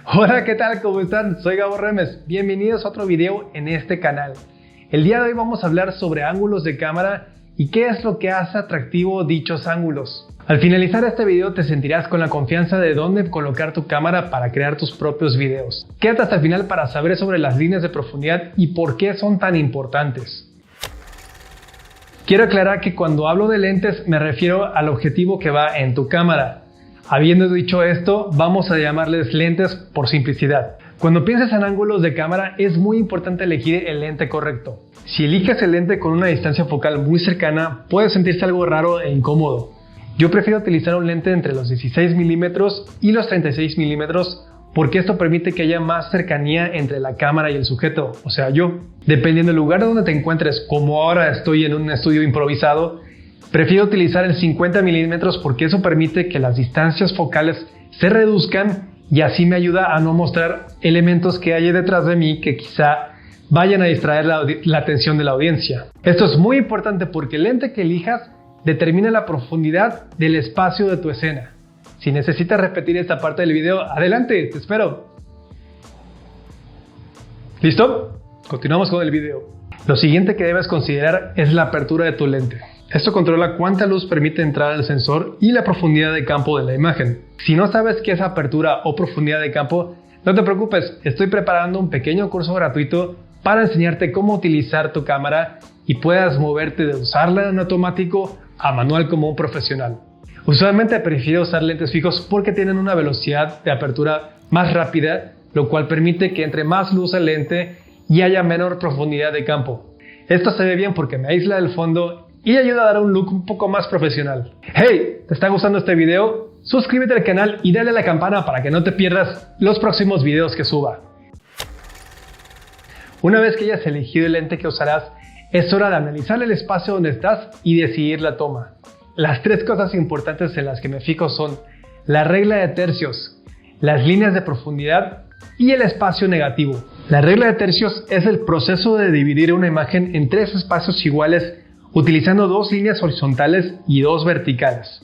Hola, ¿qué tal? ¿Cómo están? Soy Gabo Remes. Bienvenidos a otro video en este canal. El día de hoy vamos a hablar sobre ángulos de cámara y qué es lo que hace atractivo dichos ángulos. Al finalizar este video te sentirás con la confianza de dónde colocar tu cámara para crear tus propios videos. Quédate hasta el final para saber sobre las líneas de profundidad y por qué son tan importantes. Quiero aclarar que cuando hablo de lentes me refiero al objetivo que va en tu cámara. Habiendo dicho esto, vamos a llamarles lentes por simplicidad. Cuando pienses en ángulos de cámara es muy importante elegir el lente correcto. Si eliges el lente con una distancia focal muy cercana, puede sentirse algo raro e incómodo. Yo prefiero utilizar un lente entre los 16 mm y los 36 mm porque esto permite que haya más cercanía entre la cámara y el sujeto, o sea yo. Dependiendo del lugar donde te encuentres, como ahora estoy en un estudio improvisado, prefiero utilizar el 50 mm porque eso permite que las distancias focales se reduzcan y así me ayuda a no mostrar elementos que hay detrás de mí que quizá vayan a distraer la atención de la audiencia. Esto es muy importante porque el lente que elijas determina la profundidad del espacio de tu escena. Si necesitas repetir esta parte del video, adelante, te espero. ¿Listo? Continuamos con el video. Lo siguiente que debes considerar es la apertura de tu lente. Esto controla cuánta luz permite entrar al sensor y la profundidad de campo de la imagen. Si no sabes qué es apertura o profundidad de campo, no te preocupes, estoy preparando un pequeño curso gratuito para enseñarte cómo utilizar tu cámara y puedas moverte de usarla en automático a manual como un profesional. Usualmente prefiero usar lentes fijos porque tienen una velocidad de apertura más rápida, lo cual permite que entre más luz al lente y haya menor profundidad de campo. Esto se ve bien porque me aísla del fondo y ayuda a dar un look un poco más profesional. Hey, ¿te está gustando este video? Suscríbete al canal y dale a la campana para que no te pierdas los próximos videos que suba. Una vez que hayas elegido el lente que usarás, es hora de analizar el espacio donde estás y decidir la toma. Las tres cosas importantes en las que me fijo son la regla de tercios, las líneas de profundidad y el espacio negativo. La regla de tercios es el proceso de dividir una imagen en tres espacios iguales utilizando dos líneas horizontales y dos verticales.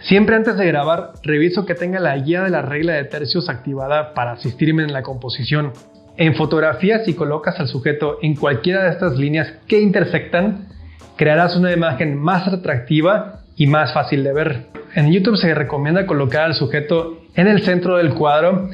Siempre antes de grabar, reviso que tenga la guía de la regla de tercios activada para asistirme en la composición. En fotografía, si colocas al sujeto en cualquiera de estas líneas que intersectan, crearás una imagen más atractiva y más fácil de ver. En YouTube se recomienda colocar al sujeto en el centro del cuadro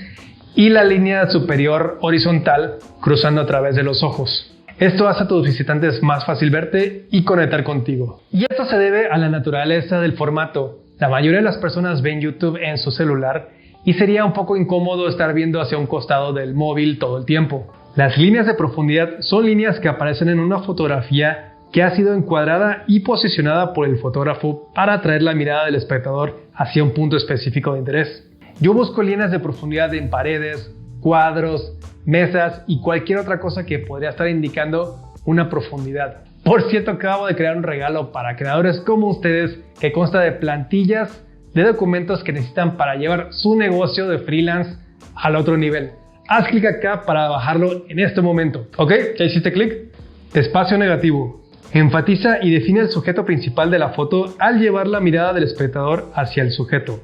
y la línea superior horizontal cruzando a través de los ojos. Esto hace a tus visitantes más fácil verte y conectar contigo. Y esto se debe a la naturaleza del formato. La mayoría de las personas ven YouTube en su celular y sería un poco incómodo estar viendo hacia un costado del móvil todo el tiempo. Las líneas de profundidad son líneas que aparecen en una fotografía que ha sido encuadrada y posicionada por el fotógrafo para atraer la mirada del espectador hacia un punto específico de interés. Yo busco líneas de profundidad en paredes, cuadros, mesas y cualquier otra cosa que podría estar indicando una profundidad. Por cierto, acabo de crear un regalo para creadores como ustedes que consta de plantillas de documentos que necesitan para llevar su negocio de freelance al otro nivel. Haz clic acá para bajarlo en este momento. ¿Ok? ¿Ya hiciste clic? Espacio negativo. Enfatiza y define el sujeto principal de la foto al llevar la mirada del espectador hacia el sujeto.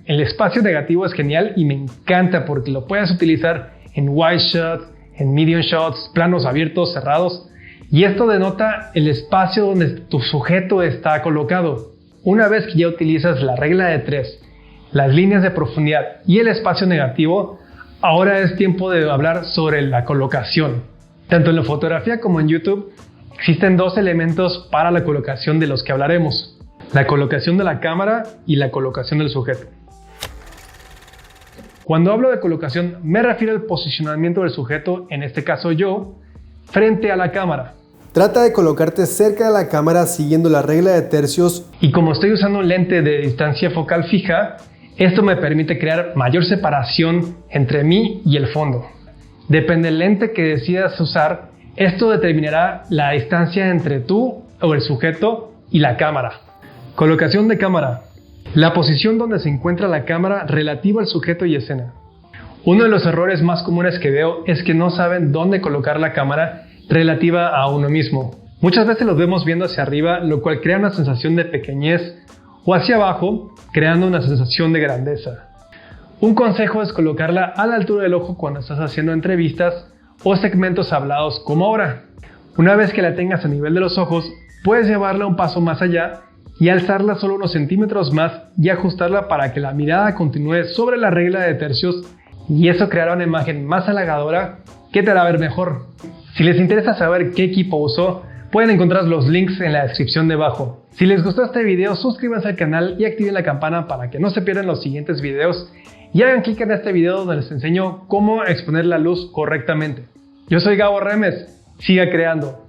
El espacio negativo es genial y me encanta porque lo puedes utilizar en wide shots, en medium shots, planos abiertos, cerrados, y esto denota el espacio donde tu sujeto está colocado. Una vez que ya utilizas la regla de tres, las líneas de profundidad y el espacio negativo, ahora es tiempo de hablar sobre la colocación. Tanto en la fotografía como en YouTube, existen dos elementos para la colocación de los que hablaremos: la colocación de la cámara y la colocación del sujeto. Cuando hablo de colocación me refiero al posicionamiento del sujeto, en este caso yo, frente a la cámara. Trata de colocarte cerca de la cámara siguiendo la regla de tercios. Y como estoy usando un lente de distancia focal fija, esto me permite crear mayor separación entre mí y el fondo. Depende del lente que decidas usar, esto determinará la distancia entre tú o el sujeto y la cámara. Colocación de cámara. La posición donde se encuentra la cámara relativa al sujeto y escena. Uno de los errores más comunes que veo es que no saben dónde colocar la cámara relativa a uno mismo. Muchas veces los vemos viendo hacia arriba, lo cual crea una sensación de pequeñez, o hacia abajo, creando una sensación de grandeza. Un consejo es colocarla a la altura del ojo cuando estás haciendo entrevistas o segmentos hablados como ahora. Una vez que la tengas a nivel de los ojos, puedes llevarla un paso más allá y alzarla solo unos centímetros más y ajustarla para que la mirada continúe sobre la regla de tercios, y eso creará una imagen más halagadora que te hará ver mejor. Si les interesa saber qué equipo usó, pueden encontrar los links en la descripción debajo. Si les gustó este video, suscríbanse al canal y activen la campana para que no se pierdan los siguientes videos, y hagan clic en este video donde les enseño cómo exponer la luz correctamente. Yo soy Gabo Remes, siga creando.